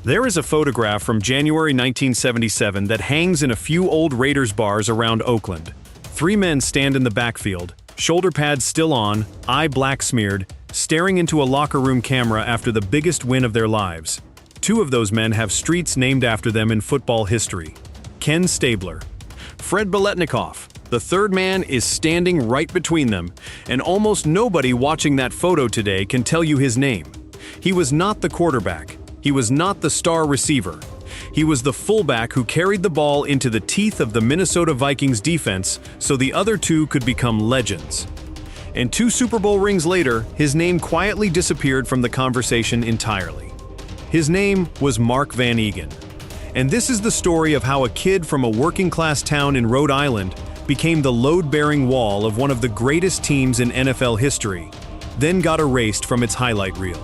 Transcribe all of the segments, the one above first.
There is a photograph from January 1977 that hangs in a few old Raiders bars around Oakland. Three men stand in the backfield, shoulder pads still on, eye black smeared, staring into a locker room camera after the biggest win of their lives. Two of those men have streets named after them in football history. Ken Stabler. Fred Biletnikoff, the third man, is standing right between them, and almost nobody watching that photo today can tell you his name. He was not the quarterback. He was not the star receiver. He was the fullback who carried the ball into the teeth of the Minnesota Vikings defense so the other two could become legends. And 2 Super Bowl rings later, his name quietly disappeared from the conversation entirely. His name was Mark van Eeghen. And this is the story of how a kid from a working-class town in Rhode Island became the load-bearing wall of one of the greatest teams in NFL history, then got erased from its highlight reel.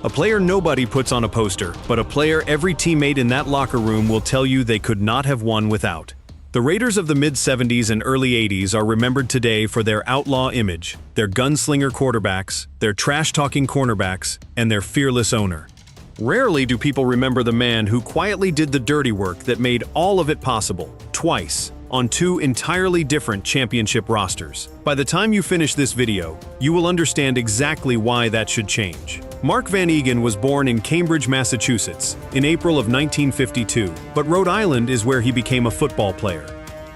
A player nobody puts on a poster, but a player every teammate in that locker room will tell you they could not have won without. The Raiders of the mid-70s and early 80s are remembered today for their outlaw image, their gunslinger quarterbacks, their trash-talking cornerbacks, and their fearless owner. Rarely do people remember the man who quietly did the dirty work that made all of it possible, twice, on 2 entirely different championship rosters. By the time you finish this video, you will understand exactly why that should change. Mark van Eeghen was born in Cambridge, Massachusetts, in April of 1952, but Rhode Island is where he became a football player.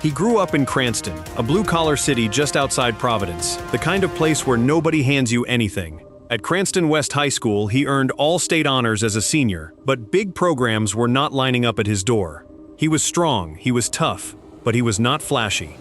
He grew up in Cranston, a blue-collar city just outside Providence, the kind of place where nobody hands you anything. At Cranston West High School, he earned all-state honors as a senior, but big programs were not lining up at his door. He was strong, he was tough, but he was not flashy.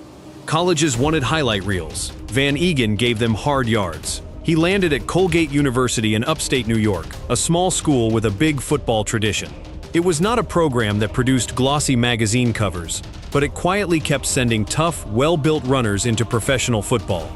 Colleges wanted highlight reels. Van Eeghen gave them hard yards. He landed at Colgate University in upstate New York, a small school with a big football tradition. It was not a program that produced glossy magazine covers, but it quietly kept sending tough, well-built runners into professional football.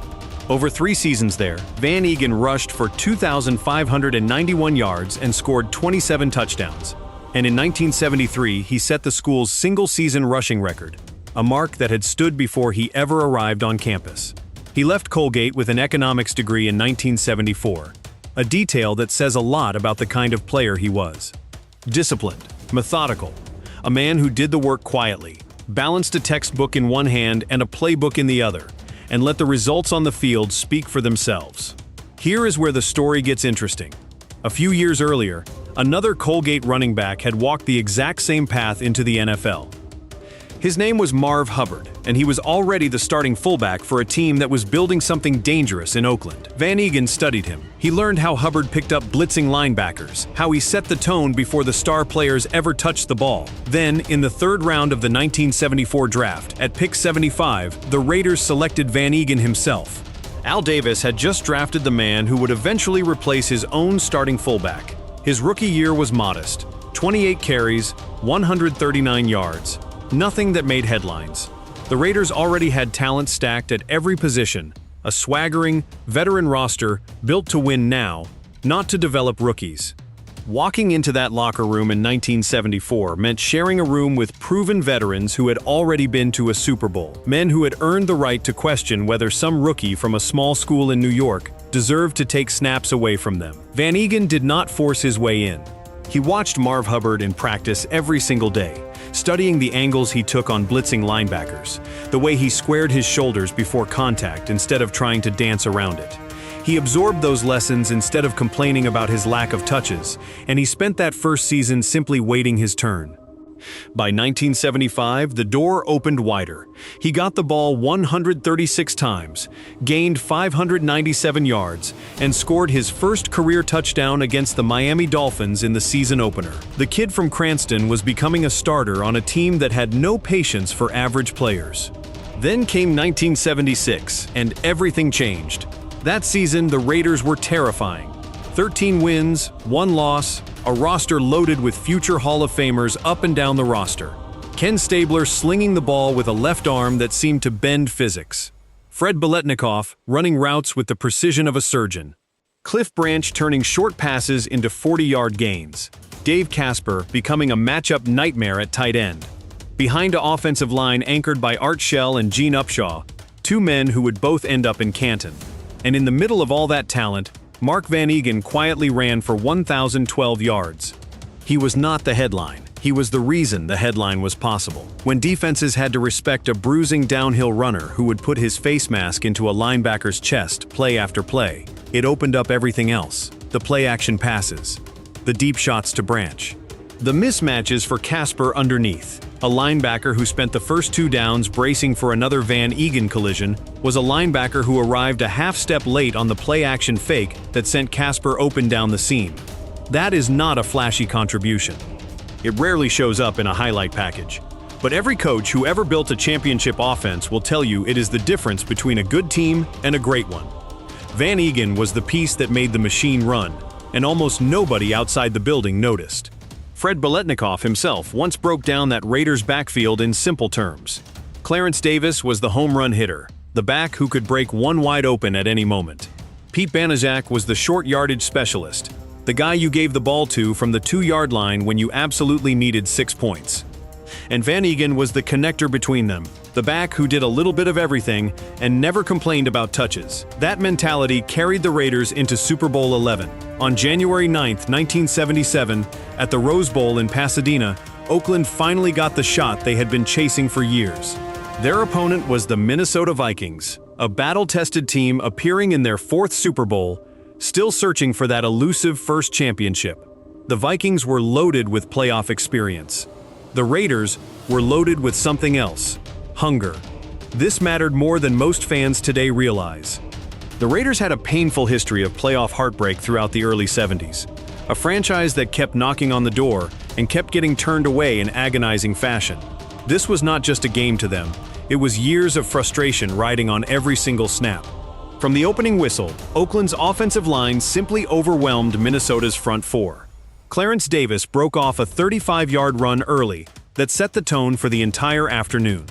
Over 3 seasons there, Van Eeghen rushed for 2,591 yards and scored 27 touchdowns. And in 1973, he set the school's single-season rushing record, a mark that had stood before he ever arrived on campus. He left Colgate with an economics degree in 1974, a detail that says a lot about the kind of player he was. Disciplined, methodical, a man who did the work quietly, balanced a textbook in one hand and a playbook in the other, and let the results on the field speak for themselves. Here is where the story gets interesting. A few years earlier, another Colgate running back had walked the exact same path into the NFL. His name was Marv Hubbard, and he was already the starting fullback for a team that was building something dangerous in Oakland. Van Eeghen studied him. He learned how Hubbard picked up blitzing linebackers, how he set the tone before the star players ever touched the ball. Then, in the 3rd round of the 1974 draft, at pick 75, the Raiders selected Van Eeghen himself. Al Davis had just drafted the man who would eventually replace his own starting fullback. His rookie year was modest: 28 carries, 139 yards. Nothing that made headlines. The Raiders already had talent stacked at every position, a swaggering, veteran roster built to win now, not to develop rookies. Walking into that locker room in 1974 meant sharing a room with proven veterans who had already been to a Super Bowl, men who had earned the right to question whether some rookie from a small school in New York deserved to take snaps away from them. Van Eeghen did not force his way in. He watched Marv Hubbard in practice every single day, studying the angles he took on blitzing linebackers, the way he squared his shoulders before contact instead of trying to dance around it. He absorbed those lessons instead of complaining about his lack of touches, and he spent that first season simply waiting his turn. By 1975, the door opened wider. He got the ball 136 times, gained 597 yards, and scored his first career touchdown against the Miami Dolphins in the season opener. The kid from Cranston was becoming a starter on a team that had no patience for average players. Then came 1976, and everything changed. That season, the Raiders were terrifying. 13 wins, 1 loss, a roster loaded with future Hall of Famers up and down the roster. Ken Stabler slinging the ball with a left arm that seemed to bend physics. Fred Biletnikoff running routes with the precision of a surgeon. Cliff Branch turning short passes into 40-yard gains. Dave Casper becoming a matchup nightmare at tight end. Behind an offensive line anchored by Art Shell and Gene Upshaw, 2 men who would both end up in Canton. And in the middle of all that talent, Mark van Eeghen quietly ran for 1,012 yards. He was not the headline. He was the reason the headline was possible. When defenses had to respect a bruising downhill runner who would put his face mask into a linebacker's chest play after play, it opened up everything else. The play-action passes, the deep shots to Branch, the mismatches for Casper underneath. A linebacker who spent the first 2 downs bracing for another Van Eeghen collision was a linebacker who arrived a half step late on the play-action fake that sent Casper open down the seam. That is not a flashy contribution. It rarely shows up in a highlight package. But every coach who ever built a championship offense will tell you it is the difference between a good team and a great one. Van Eeghen was the piece that made the machine run, and almost nobody outside the building noticed. Fred Biletnikoff himself once broke down that Raiders backfield in simple terms. Clarence Davis was the home run hitter, the back who could break one wide open at any moment. Pete Banaszak was the short yardage specialist, the guy you gave the ball to from the 2-yard line when you absolutely needed 6 points. And Van Eeghen was the connector between them, the back who did a little bit of everything and never complained about touches. That mentality carried the Raiders into Super Bowl XI. On January 9, 1977, at the Rose Bowl in Pasadena, Oakland finally got the shot they had been chasing for years. Their opponent was the Minnesota Vikings, a battle-tested team appearing in their 4th Super Bowl, still searching for that elusive first championship. The Vikings were loaded with playoff experience. The Raiders were loaded with something else: hunger. This mattered more than most fans today realize. The Raiders had a painful history of playoff heartbreak throughout the early 70s, a franchise that kept knocking on the door and kept getting turned away in agonizing fashion. This was not just a game to them, it was years of frustration riding on every single snap. From the opening whistle, Oakland's offensive line simply overwhelmed Minnesota's front 4. Clarence Davis broke off a 35-yard run early that set the tone for the entire afternoon.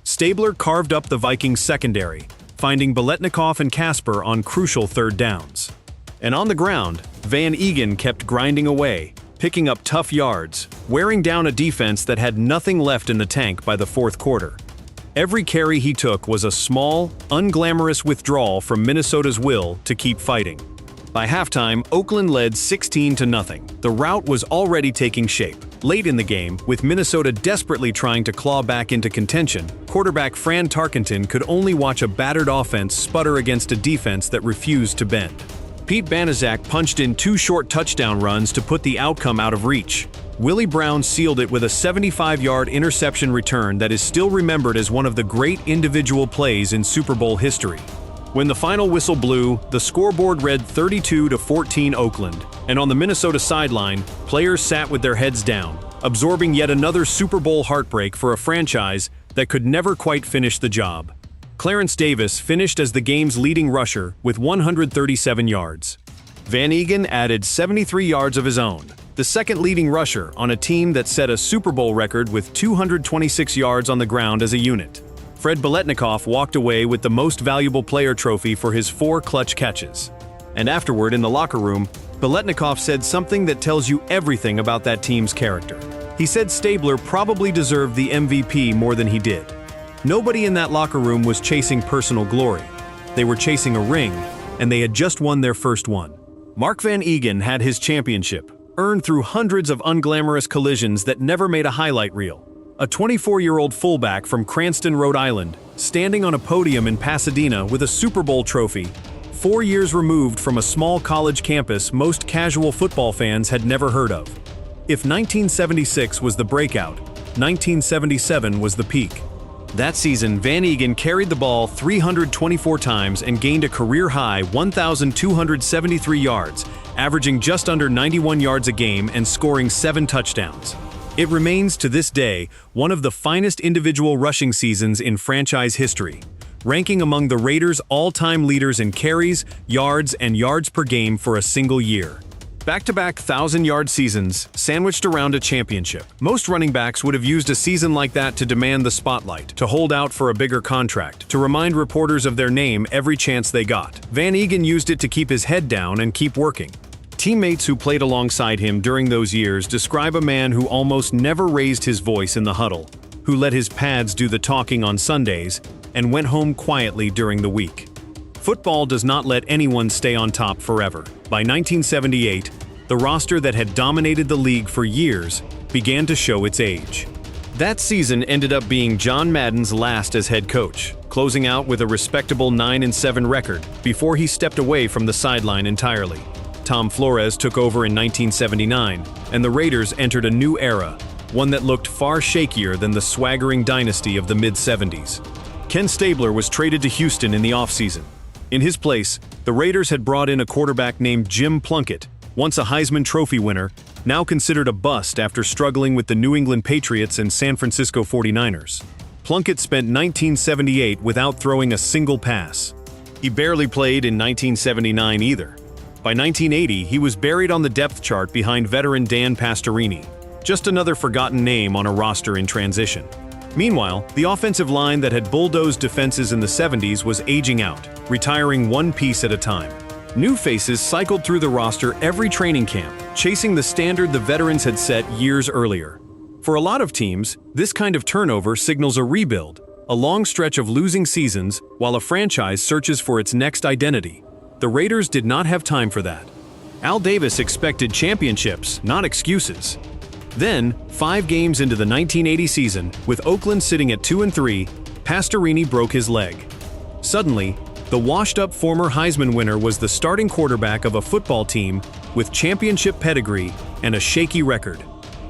Stabler carved up the Vikings secondary, finding Biletnikoff and Casper on crucial 3rd downs. And on the ground, Van Eeghen kept grinding away, picking up tough yards, wearing down a defense that had nothing left in the tank by the 4th quarter. Every carry he took was a small, unglamorous withdrawal from Minnesota's will to keep fighting. By halftime, Oakland led 16-0. The rout was already taking shape. Late in the game, with Minnesota desperately trying to claw back into contention, quarterback Fran Tarkenton could only watch a battered offense sputter against a defense that refused to bend. Pete Banaszak punched in 2 short touchdown runs to put the outcome out of reach. Willie Brown sealed it with a 75-yard interception return that is still remembered as one of the great individual plays in Super Bowl history. When the final whistle blew, the scoreboard read 32-14 Oakland, and on the Minnesota sideline, players sat with their heads down, absorbing yet another Super Bowl heartbreak for a franchise that could never quite finish the job. Clarence Davis finished as the game's leading rusher with 137 yards. Van Eeghen added 73 yards of his own, the second leading rusher on a team that set a Super Bowl record with 226 yards on the ground as a unit. Fred Biletnikoff walked away with the most valuable player trophy for his 4 clutch catches. And afterward in the locker room, Biletnikoff said something that tells you everything about that team's character. He said Stabler probably deserved the MVP more than he did. Nobody in that locker room was chasing personal glory. They were chasing a ring, and they had just won their first one. Mark van Eeghen had his championship, earned through hundreds of unglamorous collisions that never made a highlight reel. A 24-year-old fullback from Cranston, Rhode Island, standing on a podium in Pasadena with a Super Bowl trophy, 4 years removed from a small college campus most casual football fans had never heard of. If 1976 was the breakout, 1977 was the peak. That season, Van Eeghen carried the ball 324 times and gained a career-high 1,273 yards, averaging just under 91 yards a game and scoring 7 touchdowns. It remains to this day one of the finest individual rushing seasons in franchise history, ranking among the Raiders' all-time leaders in carries, yards, and yards per game for a single year. Back-to-back 1,000-yard seasons, sandwiched around a championship. Most running backs would have used a season like that to demand the spotlight, to hold out for a bigger contract, to remind reporters of their name every chance they got. Van Eeghen used it to keep his head down and keep working. Teammates who played alongside him during those years describe a man who almost never raised his voice in the huddle, who let his pads do the talking on Sundays, and went home quietly during the week. Football does not let anyone stay on top forever. By 1978, The roster that had dominated the league for years began to show its age. That season ended up being John Madden's last as head coach, closing out with a respectable 9-7 record before he stepped away from the sideline entirely. Tom Flores took over in 1979, and the Raiders entered a new era, one that looked far shakier than the swaggering dynasty of the mid-70s. Ken Stabler was traded to Houston in the offseason. In his place, the Raiders had brought in a quarterback named Jim Plunkett, once a Heisman Trophy winner, now considered a bust after struggling with the New England Patriots and San Francisco 49ers. Plunkett spent 1978 without throwing a single pass. He barely played in 1979 either. By 1980, he was buried on the depth chart behind veteran Dan Pastorini, just another forgotten name on a roster in transition. Meanwhile, the offensive line that had bulldozed defenses in the 70s was aging out, retiring one piece at a time. New faces cycled through the roster every training camp, chasing the standard the veterans had set years earlier. For a lot of teams, this kind of turnover signals a rebuild, a long stretch of losing seasons while a franchise searches for its next identity. The Raiders did not have time for that. Al Davis expected championships, not excuses. Then, 5 games into the 1980 season, with Oakland sitting at 2-3, Pastorini broke his leg. Suddenly, the washed-up former Heisman winner was the starting quarterback of a football team with championship pedigree and a shaky record.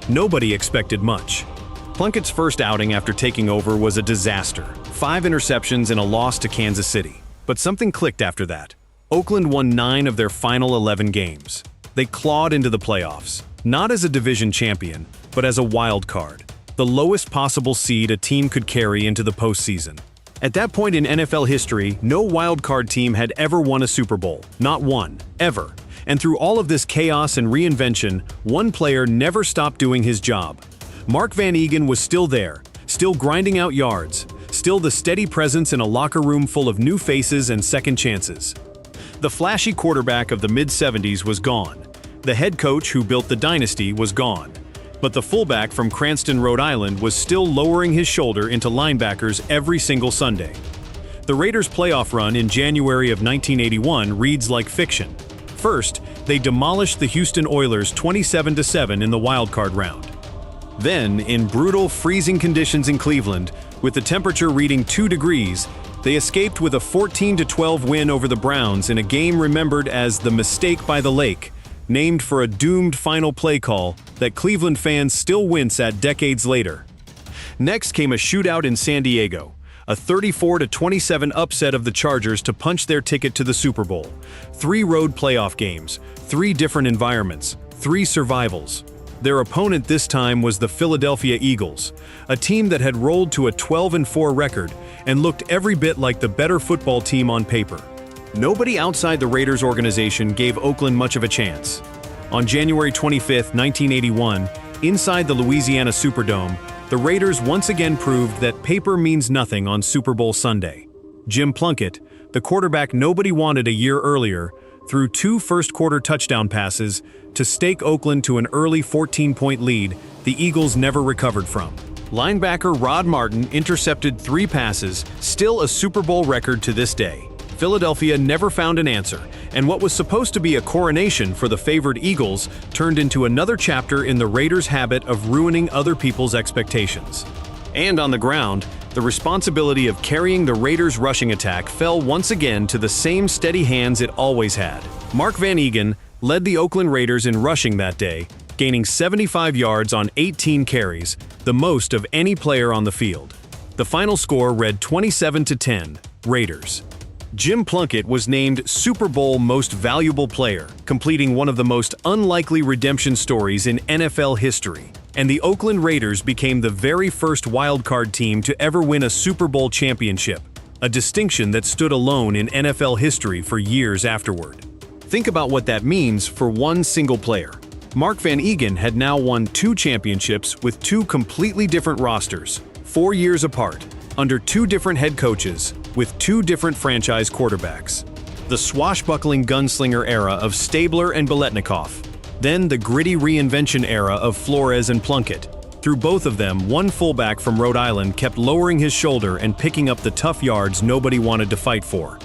Nobody expected much. Plunkett's first outing after taking over was a disaster. 5 interceptions and a loss to Kansas City. But something clicked after that. Oakland won 9 of their final 11 games. They clawed into the playoffs, not as a division champion, but as a wild card, the lowest possible seed a team could carry into the postseason. At that point in NFL history, no wild card team had ever won a Super Bowl, not one, ever. And through all of this chaos and reinvention, one player never stopped doing his job. Mark van Eeghen was still there, still grinding out yards, still the steady presence in a locker room full of new faces and second chances. The flashy quarterback of the mid-70s was gone. The head coach who built the dynasty was gone. But the fullback from Cranston, Rhode Island was still lowering his shoulder into linebackers every single Sunday. The Raiders' playoff run in January of 1981 reads like fiction. First, they demolished the Houston Oilers 27-7 in the wildcard round. Then, in brutal, freezing conditions in Cleveland, with the temperature reading 2 degrees, they escaped with a 14-12 win over the Browns in a game remembered as the Mistake by the Lake, named for a doomed final play call that Cleveland fans still wince at decades later. Next came a shootout in San Diego, a 34-27 upset of the Chargers to punch their ticket to the Super Bowl. 3 road playoff games, 3 different environments, 3 survivals. Their opponent this time was the Philadelphia Eagles, a team that had rolled to a 12-4 record and looked every bit like the better football team on paper. Nobody outside the Raiders organization gave Oakland much of a chance. On January 25, 1981, inside the Louisiana Superdome, the Raiders once again proved that paper means nothing on Super Bowl Sunday. Jim Plunkett, the quarterback nobody wanted a year earlier, threw 2 first-quarter touchdown passes to stake Oakland to an early 14-point lead the Eagles never recovered from. Linebacker Rod Martin intercepted 3 passes, still a Super Bowl record to this day. Philadelphia never found an answer, and what was supposed to be a coronation for the favored Eagles turned into another chapter in the Raiders' habit of ruining other people's expectations. And on the ground, the responsibility of carrying the Raiders' rushing attack fell once again to the same steady hands it always had. Mark van Eeghen led the Oakland Raiders in rushing that day, gaining 75 yards on 18 carries, the most of any player on the field. The final score read 27-10, Raiders. Jim Plunkett was named Super Bowl Most Valuable Player, completing one of the most unlikely redemption stories in NFL history. And the Oakland Raiders became the very first wildcard team to ever win a Super Bowl championship, a distinction that stood alone in NFL history for years afterward. Think about what that means for one single player. Mark van Eeghen had now won 2 championships with 2 completely different rosters, 4 years apart, under 2 different head coaches, with 2 different franchise quarterbacks. The swashbuckling gunslinger era of Stabler and Biletnikoff, then the gritty reinvention era of Flores and Plunkett. Through both of them, one fullback from Rhode Island kept lowering his shoulder and picking up the tough yards nobody wanted to fight for.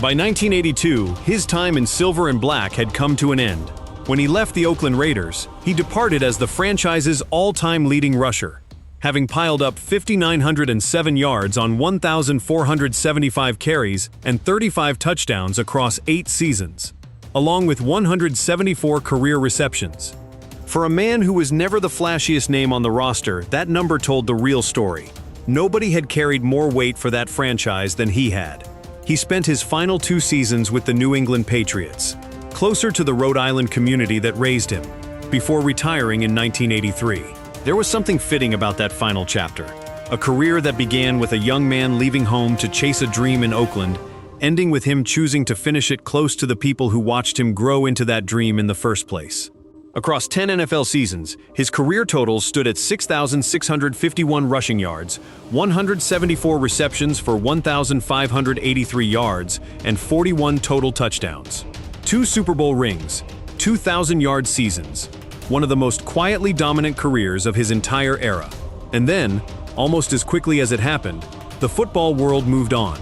By 1982, his time in silver and black had come to an end. When he left the Oakland Raiders, he departed as the franchise's all-time leading rusher, having piled up 5,907 yards on 1,475 carries and 35 touchdowns across 8 seasons, along with 174 career receptions. For a man who was never the flashiest name on the roster, that number told the real story. Nobody had carried more weight for that franchise than he had. He spent his final 2 seasons with the New England Patriots, closer to the Rhode Island community that raised him, before retiring in 1983. There was something fitting about that final chapter, a career that began with a young man leaving home to chase a dream in Oakland, ending with him choosing to finish it close to the people who watched him grow into that dream in the first place. Across 10 NFL seasons, his career totals stood at 6,651 rushing yards, 174 receptions for 1,583 yards, and 41 total touchdowns. 2 Super Bowl rings, 2,000-yard seasons, one of the most quietly dominant careers of his entire era. And then, almost as quickly as it happened, the football world moved on.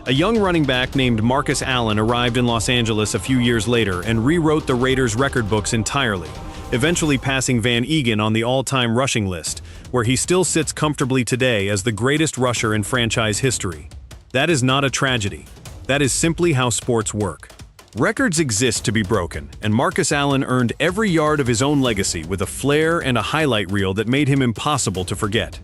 A young running back named Marcus Allen arrived in Los Angeles a few years later and rewrote the Raiders' record books entirely, eventually passing Van Eeghen on the all-time rushing list, where he still sits comfortably today as the greatest rusher in franchise history. That is not a tragedy. That is simply how sports work. Records exist to be broken, and Marcus Allen earned every yard of his own legacy with a flair and a highlight reel that made him impossible to forget.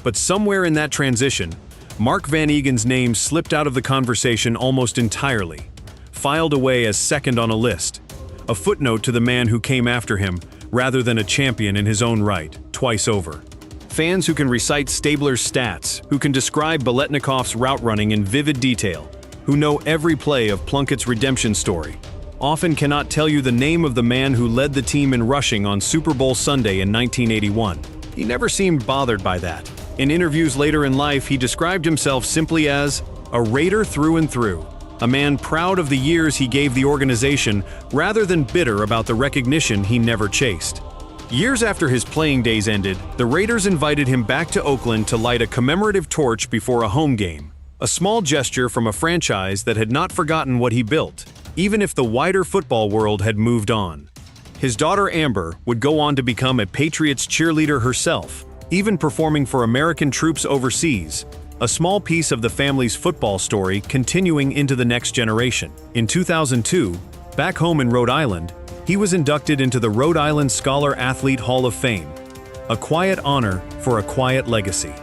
But somewhere in that transition, Mark van Eeghen's name slipped out of the conversation almost entirely, filed away as second on a list, a footnote to the man who came after him, rather than a champion in his own right, twice over. Fans who can recite Stabler's stats, who can describe Biletnikoff's route running in vivid detail, who know every play of Plunkett's redemption story, often cannot tell you the name of the man who led the team in rushing on Super Bowl Sunday in 1981. He never seemed bothered by that. In interviews later in life, he described himself simply as a Raider through and through, a man proud of the years he gave the organization rather than bitter about the recognition he never chased. Years after his playing days ended, the Raiders invited him back to Oakland to light a commemorative torch before a home game, a small gesture from a franchise that had not forgotten what he built, even if the wider football world had moved on. His daughter Amber would go on to become a Patriots cheerleader herself, even performing for American troops overseas, a small piece of the family's football story continuing into the next generation. In 2002, back home in Rhode Island, he was inducted into the Rhode Island Scholar Athlete Hall of Fame, a quiet honor for a quiet legacy.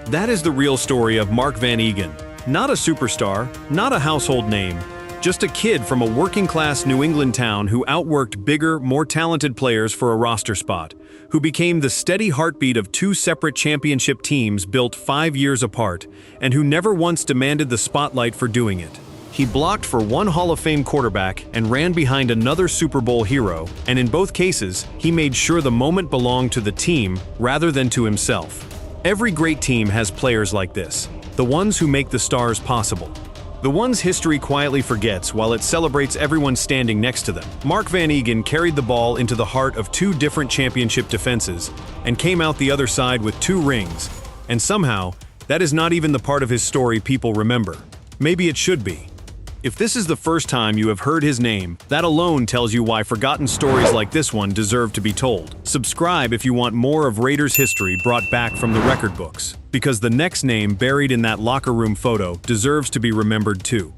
That is the real story of Mark van Eeghen. Not a superstar, not a household name, just a kid from a working-class New England town who outworked bigger, more talented players for a roster spot, who became the steady heartbeat of 2 separate championship teams built 5 years apart, and who never once demanded the spotlight for doing it. He blocked for one Hall of Fame quarterback and ran behind another Super Bowl hero, and in both cases, he made sure the moment belonged to the team rather than to himself. Every great team has players like this, the ones who make the stars possible. The ones history quietly forgets while it celebrates everyone standing next to them. Mark van Eeghen carried the ball into the heart of 2 different championship defenses and came out the other side with 2 rings. And somehow, that is not even the part of his story people remember. Maybe it should be. If this is the first time you have heard his name, that alone tells you why forgotten stories like this one deserve to be told. Subscribe if you want more of Raiders history brought back from the record books, because the next name buried in that locker room photo deserves to be remembered too.